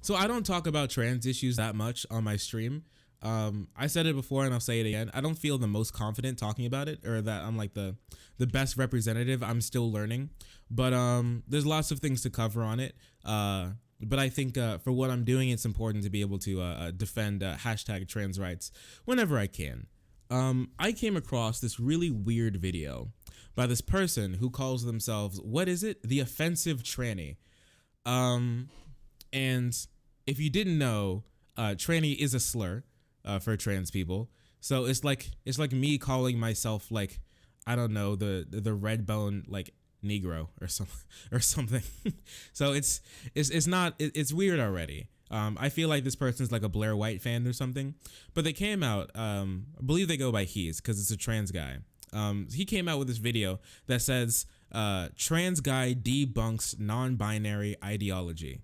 So I don't talk about trans issues that much on my stream. I said it before and I'll say it again. I don't feel the most confident talking about it, or that I'm like the best representative. I'm still learning, but there's lots of things to cover on it. But I think for what I'm doing, it's important to be able to defend hashtag trans rights whenever I can. I came across this really weird video by this person who calls themselves, what is it? The offensive tranny. And if you didn't know, tranny is a slur for trans people. So it's like me calling myself, like, I don't know, the red bone like Negro or something. So it's weird already. I feel like this person's like a Blair White fan or something. But they came out, I believe they go by he's because it's a trans guy. He came out with this video that says trans guy debunks non-binary ideology.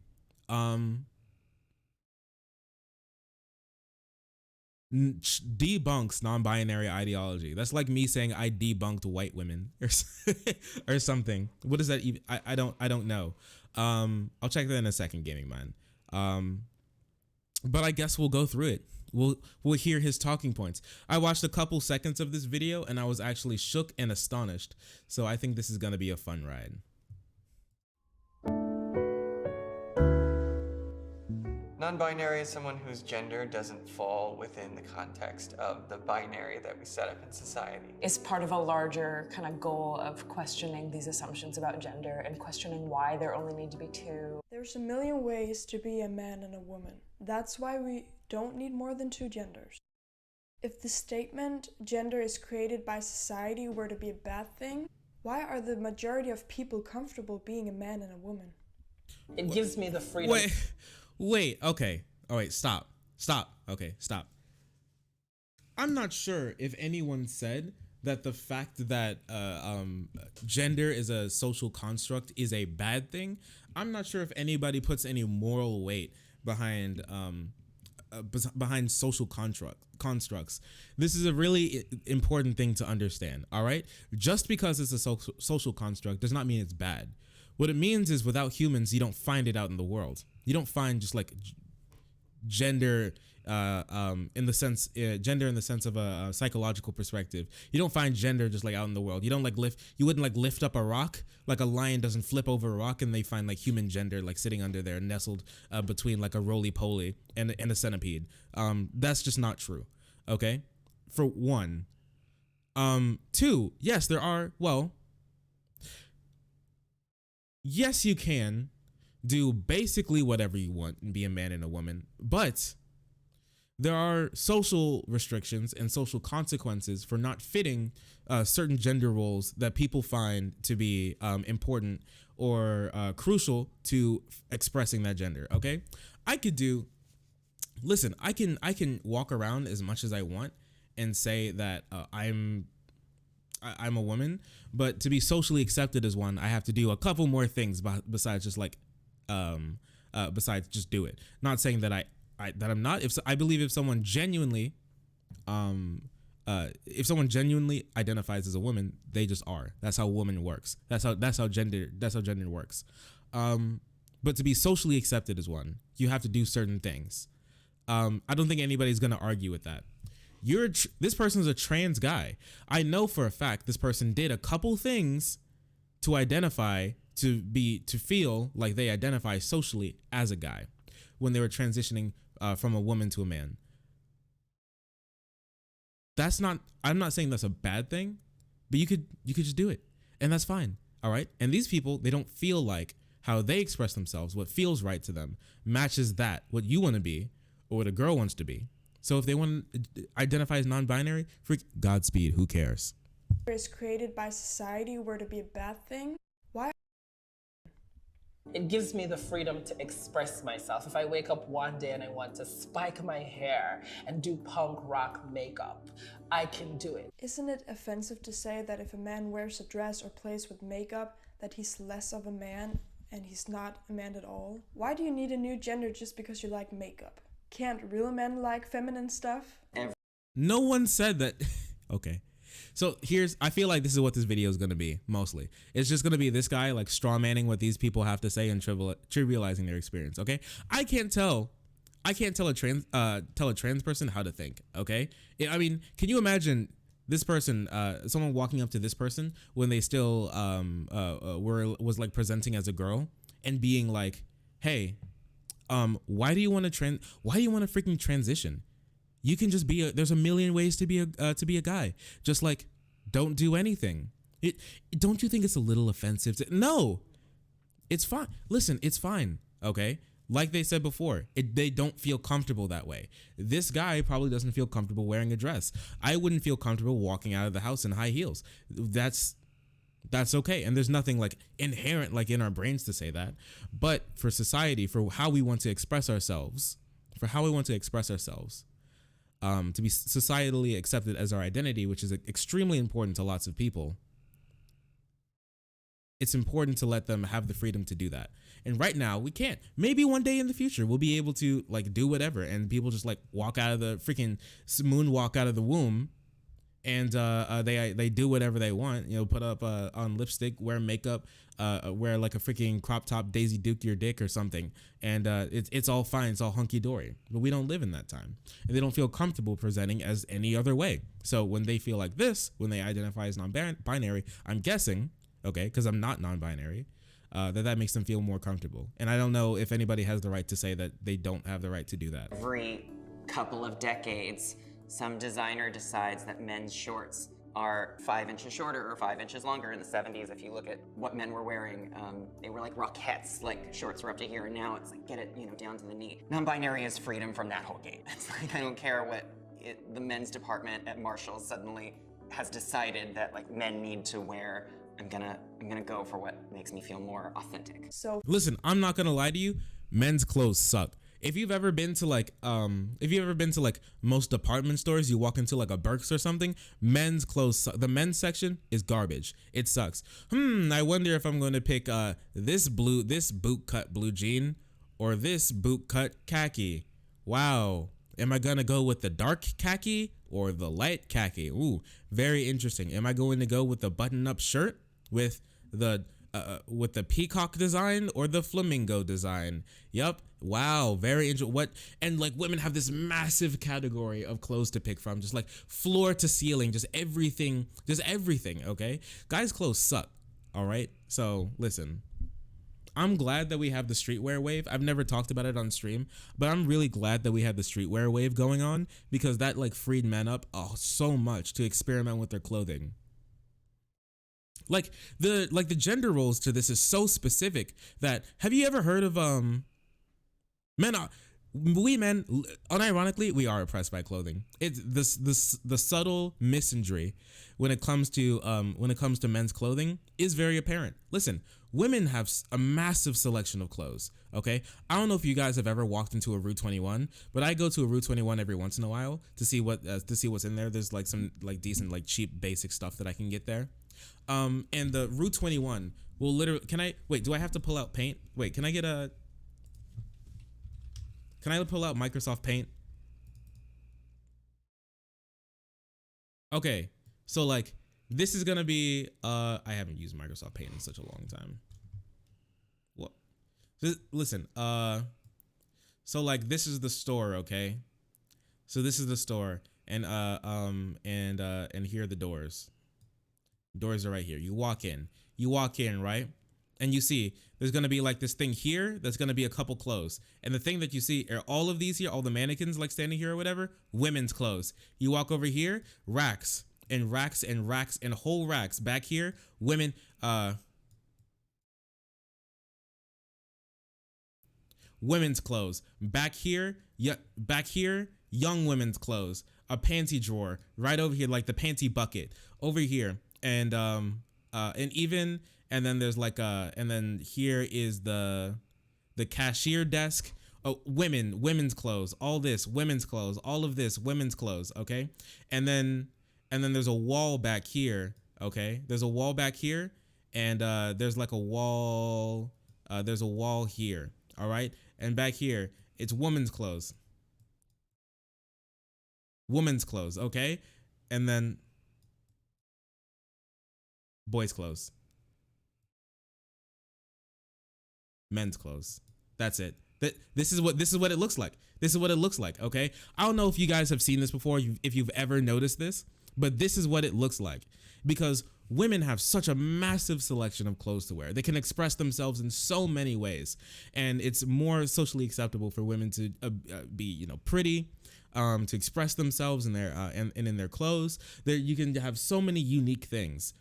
Debunks non-binary ideology. That's like me saying I debunked white women or something. What is that even? I don't know. I'll check that in a second, Gaming Mind. But I guess we'll go through it. We'll hear his talking points. I watched a couple seconds of this video and I was actually shook and astonished. So I think this is gonna be a fun ride. Non-binary is someone whose gender doesn't fall within the context of the binary that we set up in society. It's part of a larger kind of goal of questioning these assumptions about gender and questioning why there only need to be two. There's a million ways to be a man and a woman. That's why we don't need more than two genders. If the statement gender is created by society were to be a bad thing, why are the majority of people comfortable being a man and a woman? It gives me the freedom. Wait, okay. Oh wait, stop. Okay, stop. I'm not sure if anyone said that the fact that gender is a social construct is a bad thing. I'm not sure if anybody puts any moral weight behind social constructs. This is a really important thing to understand, all right? Just because it's a social construct does not mean it's bad. What it means is without humans, you don't find it out in the world. You don't find just like gender in the sense of a psychological perspective. You don't find gender just like out in the world. You don't like you wouldn't lift up a rock. Like a lion doesn't flip over a rock and they find like human gender like sitting under there nestled between like a roly-poly and a centipede. That's just not true. Okay, for one. Two, yes, there are, well, yes, you can do basically whatever you want and be a man and a woman, but there are social restrictions and social consequences for not fitting certain gender roles that people find to be important or crucial to expressing that gender. Okay, I can walk around as much as I want and say that I'm a woman, but to be socially accepted as one, I have to do a couple more things besides just like besides just do it. Not saying that I'm not. I believe if someone genuinely identifies as a woman, they just are. That's how woman works. That's how gender works. But to be socially accepted as one, you have to do certain things. I don't think anybody's gonna argue with that. This person's a trans guy. I know for a fact this person did a couple things to identify to feel like they identify socially as a guy when they were transitioning from a woman to a man. I'm not saying that's a bad thing, but you could just do it and that's fine. All right. And these people, they don't feel like how they express themselves, what feels right to them matches what you want to be or what a girl wants to be. So if they want to identify as non-binary, Godspeed, who cares? Is created by society were to be a bad thing, why? It gives me the freedom to express myself. If I wake up one day and I want to spike my hair and do punk rock makeup, I can do it. Isn't it offensive to say that if a man wears a dress or plays with makeup, that he's less of a man and he's not a man at all? Why do you need a new gender just because you like makeup? Can't real men like feminine stuff? No one said that. Okay. So I feel like this is what this video is going to be mostly. It's just going to be this guy like strawmanning what these people have to say and trivializing their experience. Okay, I can't tell a trans person how to think. Okay, I mean, can you imagine this person, someone walking up to this person when they still was like presenting as a girl and being like, hey, why do you want to freaking transition? You can just be there's a million ways to be a guy. Just like, don't do anything. Don't you think it's a little offensive no, it's fine. Listen, it's fine. Okay. Like they said before, they don't feel comfortable that way. This guy probably doesn't feel comfortable wearing a dress. I wouldn't feel comfortable walking out of the house in high heels. That's okay. And there's nothing like inherent like in our brains to say that. But for society, for how we want to express ourselves, to be societally accepted as our identity, which is extremely important to lots of people, it's important to let them have the freedom to do that. And right now we can't. Maybe one day in the future we'll be able to like do whatever, and people just like walk out of the freaking moonwalk out of the womb, and they do whatever they want. You know, put up on lipstick, wear makeup, wear like a freaking crop top, Daisy Duke your dick or something, and it's all fine. It's all hunky dory. But we don't live in that time, and they don't feel comfortable presenting as any other way. So when they feel like this, when they identify as non-binary, I'm guessing, okay, because I'm not non-binary, that makes them feel more comfortable. And I don't know if anybody has the right to say that they don't have the right to do that. Every couple of decades, some designer decides that men's shorts are 5 inches shorter or 5 inches longer. In the 70s, if you look at what men were wearing, they were like Rockettes, like shorts were up to here, and now it's like get it, down to the knee. Non-binary is freedom from that whole game. It's like I don't care what the men's department at Marshall suddenly has decided that like men need to wear. I'm gonna go for what makes me feel more authentic. So listen, I'm not gonna lie to you. Men's clothes suck. If you've ever been to like most department stores, you walk into like a Burke's or something, men's clothes suck. The men's section is garbage. It sucks. I wonder if I'm going to pick this boot cut blue jean or this boot cut khaki. Wow. Am I gonna go with the dark khaki or the light khaki? Ooh, very interesting. Am I going to go with the button-up shirt with the peacock design or the flamingo design? Yup. Wow, very interesting. What? And like women have this massive category of clothes to pick from, just like floor to ceiling, just everything. Okay, guys' clothes suck. All right. So listen, I'm glad that we have the streetwear wave. I've never talked about it on stream, but I'm really glad that we have the streetwear wave going on, because that like freed men up so much to experiment with their clothing. Like the gender roles to this is so specific that, have you ever heard of men unironically we are oppressed by clothing. It's the subtle misandry when it comes to men's clothing is very apparent. Listen, women have a massive selection of clothes. Okay, I don't know if you guys have ever walked into a Rue 21, but I go to a Rue 21 every once in a while to see what's in there. There's like some like decent like cheap basic stuff that I can get there. And the Rue 21 will literally. Do I have to pull out Paint? Wait, can I pull out Microsoft Paint? Okay, so like this is gonna be I haven't used Microsoft Paint in such a long time. Well, listen, so like this is the store, okay? So this is the store, and here are the doors. Doors are right here. You walk in, right? And you see there's going to be like this thing here that's going to be a couple clothes. And the thing that you see are all of these here, all the mannequins like standing here or whatever, women's clothes. You walk over here, racks and racks and racks and whole racks. Back here, women, women's clothes. Back here, young women's clothes. A panty drawer right over here, like the panty bucket over here. And then there's like and then here is the cashier desk. Oh, women's clothes, all this, women's clothes, all of this, women's clothes, okay? And then there's a wall back here, okay? There's a wall back here, and there's like a wall, there's a wall here, all right? And back here, it's women's clothes. Women's clothes, okay? And then Boys' clothes. Men's clothes. That's it. This is what it looks like. This is what it looks like. Okay. I don't know if you guys have seen this before, if you've ever noticed this, but this is what it looks like, because women have such a massive selection of clothes to wear. They can express themselves in so many ways, and it's more socially acceptable for women to be, pretty, to express themselves in their and in their clothes. There, you can have so many unique things.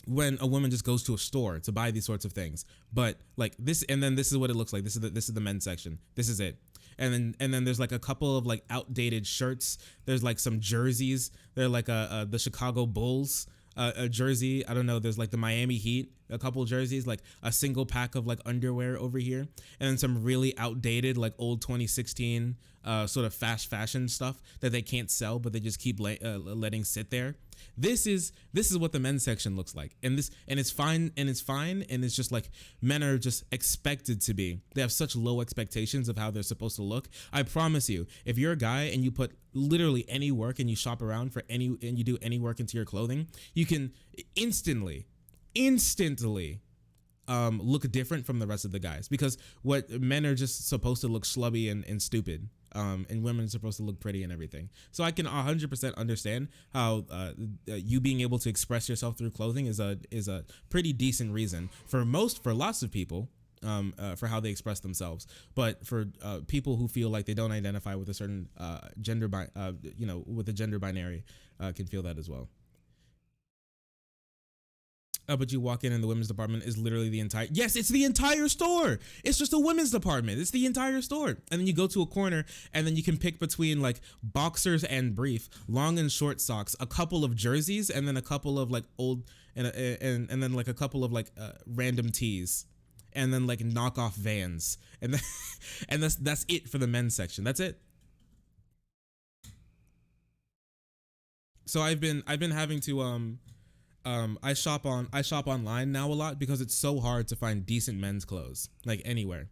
When a woman just goes to a store to buy these sorts of things, but like this, and then this is what it looks like. This is the men's section. This is it. And then there's like a couple of like outdated shirts. There's like some jerseys. They're like the Chicago Bulls a jersey. I don't know. There's like the Miami Heat, a couple jerseys, like a single pack of like underwear over here, and then some really outdated like old 2016 sort of fast fashion stuff that they can't sell, but they just keep letting sit there. This is what the men's section looks like, and it's fine, and it's just like men are just expected to be. They have such low expectations of how they're supposed to look. I promise you, if you're a guy and you put literally any work and you shop around for and you do any work into your clothing, you can instantly look different from the rest of the guys, because what men are just supposed to look schlubby and stupid. And women are supposed to look pretty and everything. So I can 100% understand how you being able to express yourself through clothing is a pretty decent reason for lots of people for how they express themselves. But for people who feel like they don't identify with a certain with the gender binary, can feel that as well. But you walk in and the women's department is literally it's the entire store. It's just a women's department. It's the entire store. And then you go to a corner and then you can pick between like boxers and brief, long and short socks, a couple of jerseys, and then a couple of like old and then like a couple of like random tees, and then like knockoff Vans. And then, and that's it for the men's section. That's it. So I've been having to I shop online now a lot because it's so hard to find decent men's clothes, like anywhere.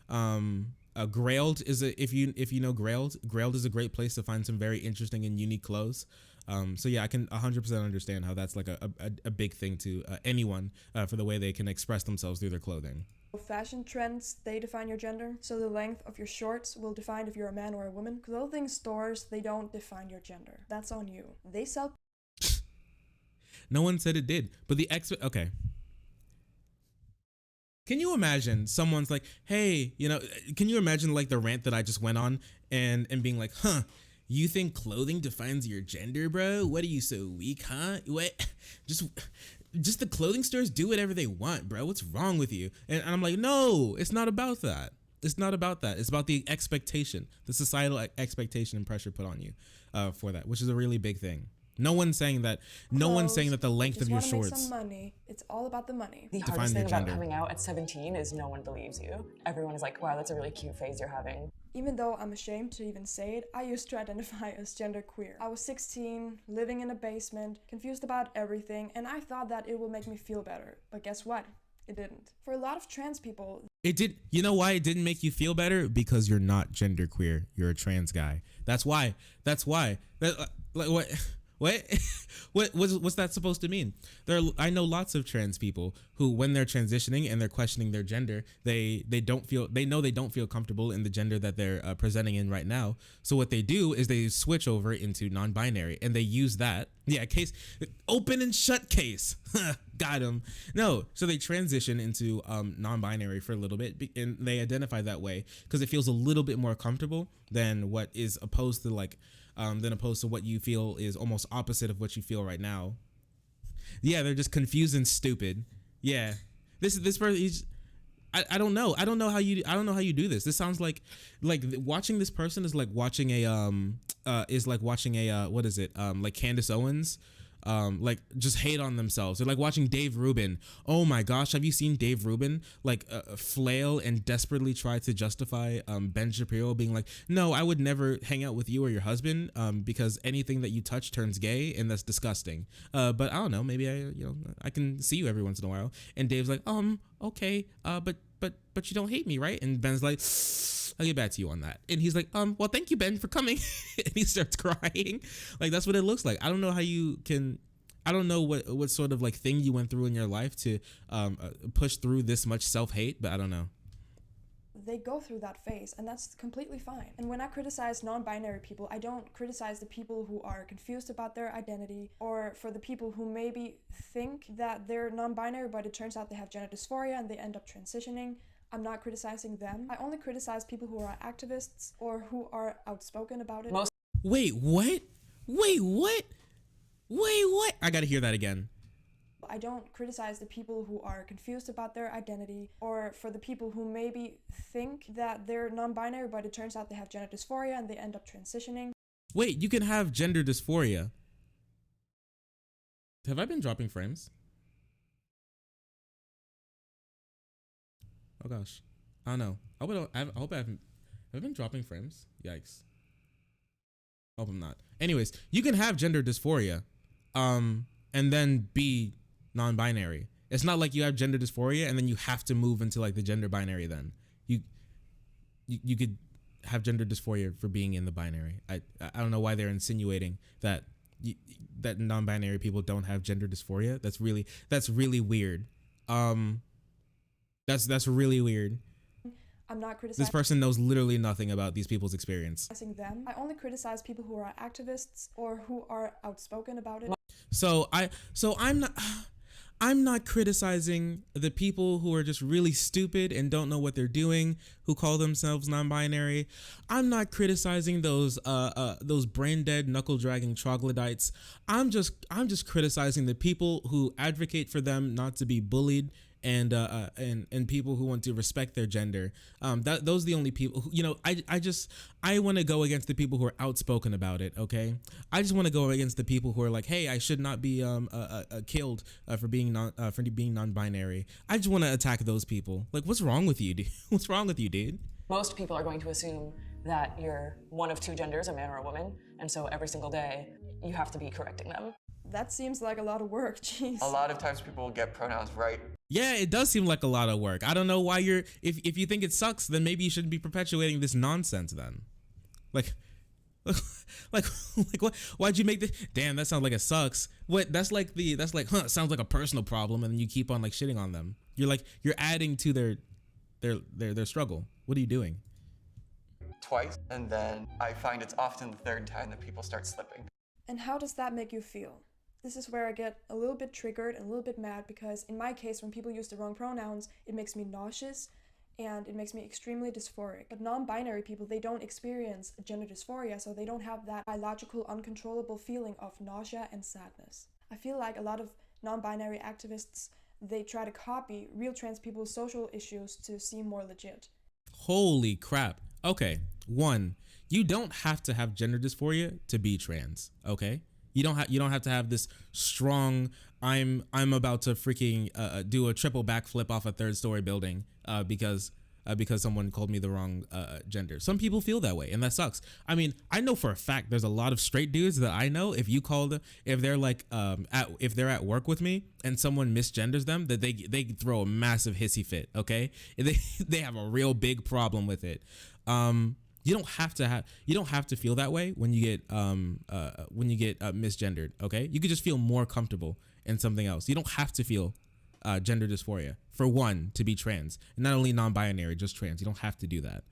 Grailed is if you know Grailed is a great place to find some very interesting and unique clothes. So yeah, I can 100% understand how that's like a big thing to anyone for the way they can express themselves through their clothing. Fashion trends, they define your gender. So the length of your shorts will define if you're a man or a woman. Clothing stores, they don't define your gender. That's on you. They sell. No one said it did, but okay. Can you imagine someone's like, hey, can you imagine like the rant that I just went on and being like, you think clothing defines your gender, bro? What are you, so weak, huh? What? Just the clothing stores do whatever they want, bro. What's wrong with you? And I'm like, no, it's not about that. It's not about that. It's about the expectation, the societal expectation and pressure put on you for that, which is a really big thing. No one's saying that. No one's saying that the length of your shorts. Make some money. It's all about the money. The hardest thing about coming out at 17 is no one believes you. Everyone is like, wow, that's a really cute phase you're having. Even though I'm ashamed to even say it, I used to identify as genderqueer. I was 16, living in a basement, confused about everything, and I thought that it would make me feel better. But guess what? It didn't. For a lot of trans people, it did. You know why it didn't make you feel better? Because you're not genderqueer. You're a trans guy. That's why. Like what? What's that supposed to mean? I know lots of trans people who, when they're transitioning and they're questioning their gender, they don't feel comfortable in the gender that they're presenting in right now. So what they do is they switch over into non-binary, and they use that. Yeah, case open and shut case. Got him. No, so they transition into non-binary for a little bit, and they identify that way because it feels a little bit more comfortable than what is opposed to what you feel is almost opposite of what you feel right now. Yeah, they're just confused and stupid. Yeah, this person. I don't know. I don't know how you do this. This sounds like watching this person is like watching what is it? Like Candace Owens. Like just hate on themselves. They're like watching Dave Rubin. Oh my gosh, have you seen Dave Rubin like flail and desperately try to justify Ben Shapiro being like, no, I would never hang out with you or your husband because anything that you touch turns gay and that's disgusting. But I don't know, maybe I can see you every once in a while. And Dave's like, okay, but you don't hate me, right? And Ben's like, I'll get back to you on that. And he's like, well, thank you, Ben, for coming. And he starts crying. Like, that's what it looks like. I don't know how you can I don't know what sort of like thing you went through in your life to push through this much self-hate, but I don't know. They go through that phase, and that's completely fine. And when I criticize non-binary people, I don't criticize the people who are confused about their identity, or for the people who maybe think that they're non-binary, but it turns out they have gender dysphoria and they end up transitioning. I'm not criticizing them. I only criticize people who are activists or who are outspoken about it. Wait, what? Wait, what? Wait, what? I gotta hear that again. I don't criticize the people who are confused about their identity, or for the people who maybe think that they're non-binary, but it turns out they have gender dysphoria and they end up transitioning. Wait, you can have gender dysphoria. Have I been dropping frames? Oh gosh, I don't know. I hope I haven't. Have I been dropping frames? Yikes. Hope I'm not. Anyways, you can have gender dysphoria, and then be non-binary. It's not like you have gender dysphoria and then you have to move into like the gender binary. Then you could have gender dysphoria for being in the binary. I don't know why they're insinuating that that non-binary people don't have gender dysphoria. That's really weird. That's really weird. I'm not criticizing this person knows literally nothing about these people's experience. Them. I only criticize people who are activists or who are outspoken about it. So I'm not criticizing the people who are just really stupid and don't know what they're doing, who call themselves non-binary. I'm not criticizing those brain dead knuckle dragging troglodytes. I'm just criticizing the people who advocate for them not to be bullied, and people who want to respect their gender. Those are the only people who, I want to go against the people who are outspoken about it. Okay, I just want to go against the people who are like, hey, I should not be killed for being non-binary. I just want to attack those people. Like, what's wrong with you, dude? What's wrong with you, dude? Most people are going to assume that you're one of two genders, a man or a woman, and so every single day you have to be correcting them. That seems like a lot of work, jeez. A lot of times people will get pronouns right. Yeah, it does seem like a lot of work. I don't know why if you think it sucks, then maybe you shouldn't be perpetuating this nonsense then. Like what? Why'd you make this? Damn, that sounds like it sucks. What? That's like, it sounds like a personal problem, and then you keep on like shitting on them. You're adding to their struggle. What are you doing? Twice, and then I find it's often the third time that people start slipping. And how does that make you feel? This is where I get a little bit triggered and a little bit mad, because in my case, when people use the wrong pronouns, it makes me nauseous and it makes me extremely dysphoric. But non-binary people, they don't experience gender dysphoria, so they don't have that biological, uncontrollable feeling of nausea and sadness. I feel like a lot of non-binary activists, they try to copy real trans people's social issues to seem more legit. Holy crap. Okay, one, you don't have to have gender dysphoria to be trans, okay? You don't have to have this strong I'm about to freaking do a triple backflip off a third-story building because someone called me the wrong gender. Some people feel that way, and that sucks. I mean, I know for a fact there's a lot of straight dudes that I know, if they're like if they're at work with me and someone misgenders them, that they throw a massive hissy fit, okay? They have a real big problem with it. You don't have to feel that way when you get misgendered, okay? You could just feel more comfortable in something else. You don't have to feel gender dysphoria for one to be trans, and not only non-binary, just trans. You don't have to do that.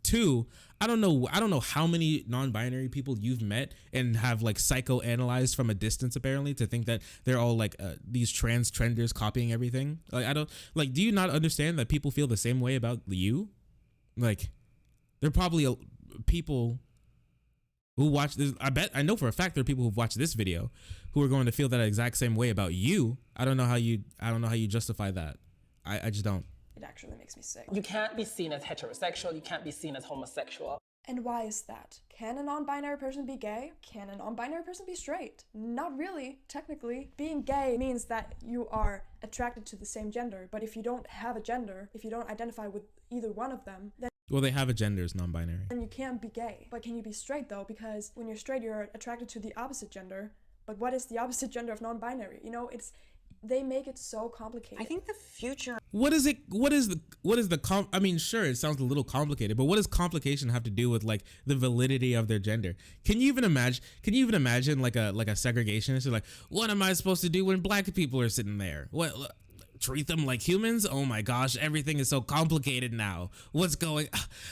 Two, I don't know how many non-binary people you've met and have like psychoanalyzed from a distance, apparently, to think that they're all like these trans trenders copying everything. Like, do you not understand that people feel the same way about you? Like, there are probably people who watch this. I know for a fact there are people who've watched this video who are going to feel that exact same way about you. I don't know how you justify that. I just don't. It actually makes me sick. You can't be seen as heterosexual. You can't be seen as homosexual. And why is that? Can a non-binary person be gay? Can a non-binary person be straight? Not really, technically. Being gay means that you are attracted to the same gender, but if you don't have a gender, if you don't identify with either one of them, then well, they have a gender as non-binary. And you can't be gay. But can you be straight though? Because when you're straight, you're attracted to the opposite gender. But what is the opposite gender of non-binary? You know, They make it so complicated. I think the future. I mean, sure, it sounds a little complicated, but what does complication have to do with like the validity of their gender? Can you even imagine like a segregationist? Like, what am I supposed to do when black people are sitting there? What, treat them like humans? Oh my gosh, everything is so complicated now. What's going?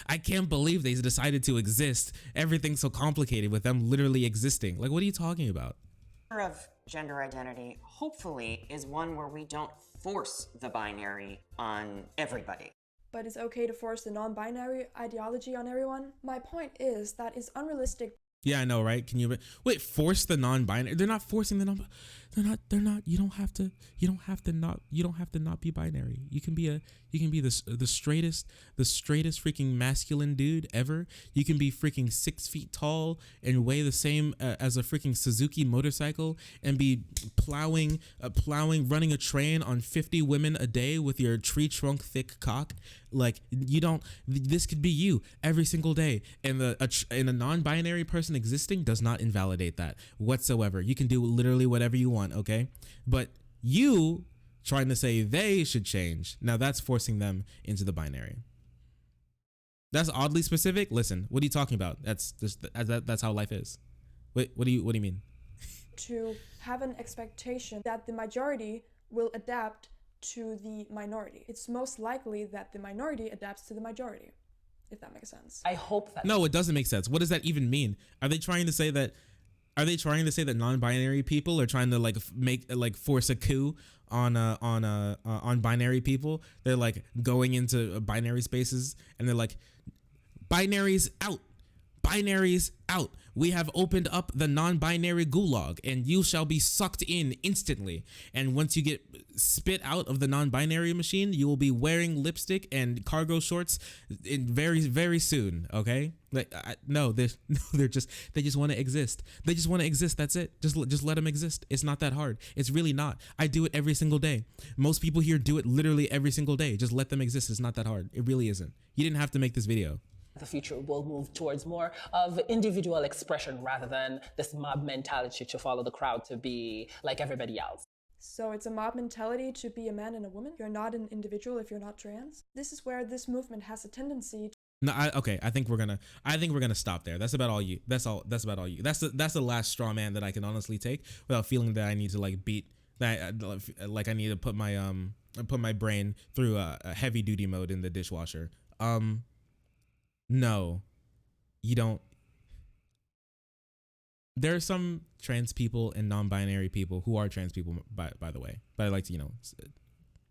I can't believe they decided to exist. Everything's so complicated with them literally existing. Like, what are you talking about? Of gender identity, hopefully, is one where we don't force the binary on everybody. But it's okay to force the non-binary ideology on everyone? My point is that it's unrealistic. Yeah, I know, right? Can you wait? Force the non-binary? They're not forcing the non. They're not. You don't have to not be binary. You can be the straightest freaking masculine dude ever. You can be freaking 6 feet tall and weigh the same as a freaking Suzuki motorcycle and be plowing, running a train on 50 women a day with your tree trunk thick cock. Like, you don't. This could be you every single day, and a non-binary person existing does not invalidate that whatsoever. You can do literally whatever you want. Okay, but you trying to say they should change, now that's forcing them into the binary. That's oddly specific. Listen, what are you talking about? That's just that's how life is. Wait, what do you mean? To have an expectation that the majority will adapt to the minority. It's most likely that the minority adapts to the majority, if that makes sense. I hope that. No, it doesn't make sense. What does that even mean? Are they trying to say that non-binary people are trying to force a coup on binary people? They're like going into binary spaces and they're like, binaries out. We have opened up the non-binary gulag and you shall be sucked in instantly. And once you get spit out of the non-binary machine, you will be wearing lipstick and cargo shorts in very, very soon. Okay? They just want to exist. They just want to exist. That's it. Just let them exist. It's not that hard. It's really not. I do it every single day. Most people here do it literally every single day. Just let them exist. It's not that hard. It really isn't. You didn't have to make this video. The future will move towards more of individual expression rather than this mob mentality to follow the crowd to be like everybody else. So it's a mob mentality to be a man and a woman? You're not an individual if you're not trans? This is where this movement has a tendency to... No, I think we're gonna stop there. That's about all you. That's about all you. That's the last straw man that I can honestly take without feeling that I need to like beat that, like I need to put my brain through a heavy duty mode in the dishwasher. No, you don't. There are some trans people and non-binary people who are trans people, by the way. But I like to,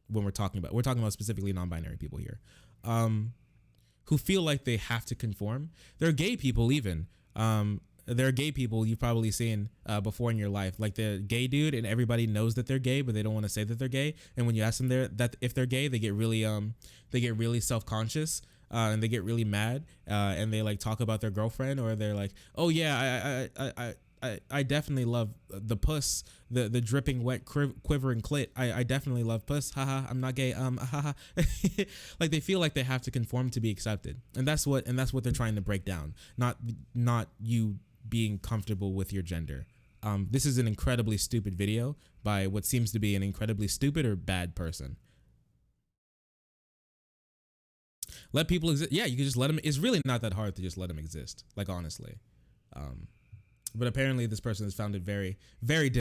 when we're talking about specifically non-binary people here, who feel like they have to conform. There are gay people even. There are gay people you've probably seen before in your life, like the gay dude, and everybody knows that they're gay, but they don't want to say that they're gay. And when you ask them that if they're gay, they get really self-conscious. And they get really mad, and they like talk about their girlfriend, or they're like, "Oh yeah, I definitely love the puss, the dripping wet quivering clit. I definitely love puss. Haha, I'm not gay. Haha." Like they feel like they have to conform to be accepted, and that's what they're trying to break down. Not you being comfortable with your gender. This is an incredibly stupid video by what seems to be an incredibly stupid or bad person. Let people exist. Yeah, you can just let them. It's really not that hard to just let them exist. Like, honestly. But apparently this person has found it very, very difficult.